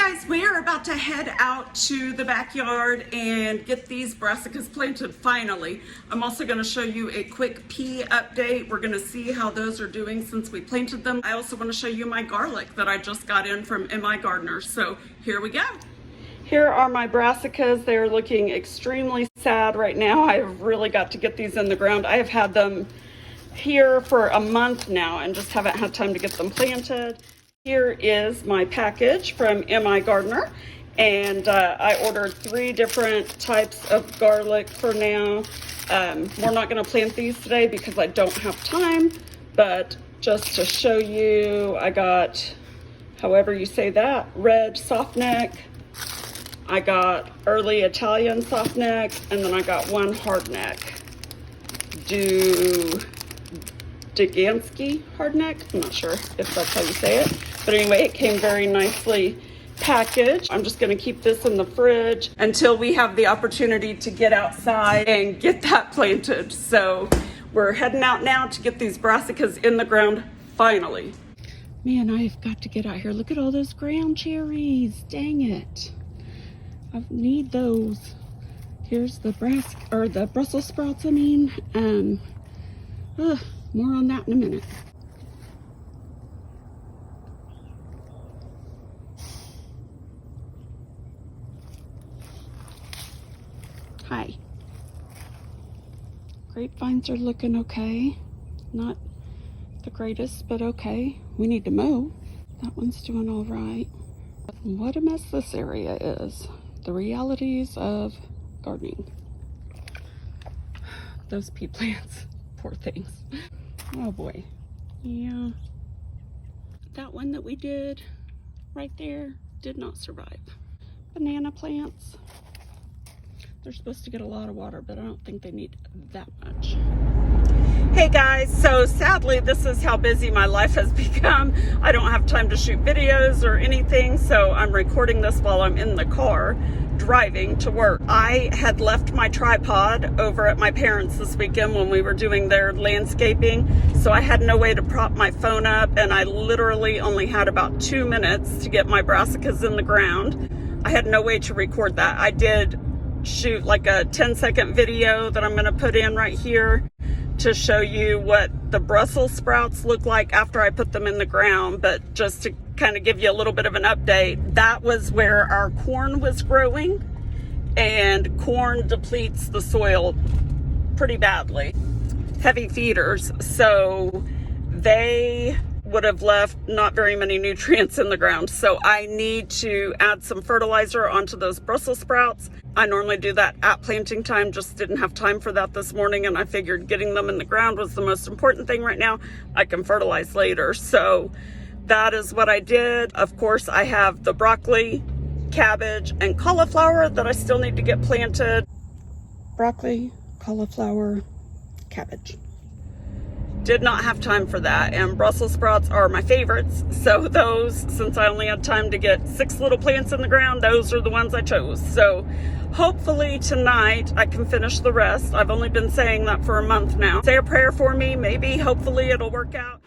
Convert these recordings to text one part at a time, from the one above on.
Guys, we are about to head out to the backyard and get these brassicas planted finally. I'm also going to show you a quick pea update. We're going to see how those are doing since we planted them. I also want to show you my garlic that I just got in from MI Gardeners. So here we go. Here are my brassicas. They're looking extremely sad right now. I've really got to get these in the ground. I have had them here for a month now and just haven't had time to get them planted. Here is my package from MI Gardener, and I ordered 3 different types of garlic for now. We're not going to plant these today because I don't have time, but just to show you, I got, however you say that, red softneck. I got early Italian softneck, and then I got one hardneck. Dugansky hardneck. I'm not sure if that's how you say it. But anyway, it came very nicely packaged. I'm just going to keep this in the fridge until we have the opportunity to get outside and get that planted. So we're heading out now to get these brassicas in the ground finally. Man, I've got to get out here. Look at all those ground cherries. Dang it. I need those. Here's the Brussels sprouts, I mean. More on that in a minute. Hi. Grapevines are looking okay. Not the greatest, but okay. We need to mow. That one's doing all right. What a mess this area is. The realities of gardening. Those pea plants, poor things. Oh boy. Yeah. That one that we did right there did not survive. Banana plants. They're supposed to get a lot of water, but I don't think they need that much. Hey guys, so sadly this is how busy my life has become. I don't have time to shoot videos or anything, so I'm recording this while I'm in the car driving to work. I had left my tripod over at my parents' this weekend when we were doing their landscaping, so I had no way to prop my phone up, and I literally only had about 2 minutes to get my brassicas in the ground. I had no way to record that. I did shoot like a 10-second video that I'm going to put in right here to show you what the Brussels sprouts look like after I put them in the ground, but just to kind of give you a little bit of an update, that was where our corn was growing, and corn depletes the soil pretty badly. Heavy feeders, so they would have left not very many nutrients in the ground. So I need to add some fertilizer onto those Brussels sprouts. I normally do that at planting time, just didn't have time for that this morning, and I figured getting them in the ground was the most important thing right now. I can fertilize later. So that is what I did. Of course, I have the broccoli, cabbage, and cauliflower that I still need to get planted. Broccoli, cauliflower, cabbage. Did not have time for that, and Brussels sprouts are my favorites, so those, since I only had time to get 6 little plants in the ground, those are the ones I chose. So hopefully tonight I can finish the rest. I've only been saying that for a month now. Say a prayer for me, maybe, hopefully it'll work out.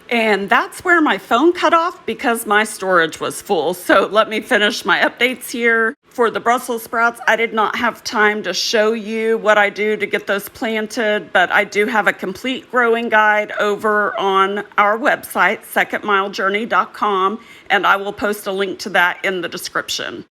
And that's where my phone cut off because my storage was full. So let me finish my updates here. For the Brussels sprouts, I did not have time to show you what I do to get those planted, but I do have a complete growing guide over on our website, secondmilejourney.com, and I will post a link to that in the description.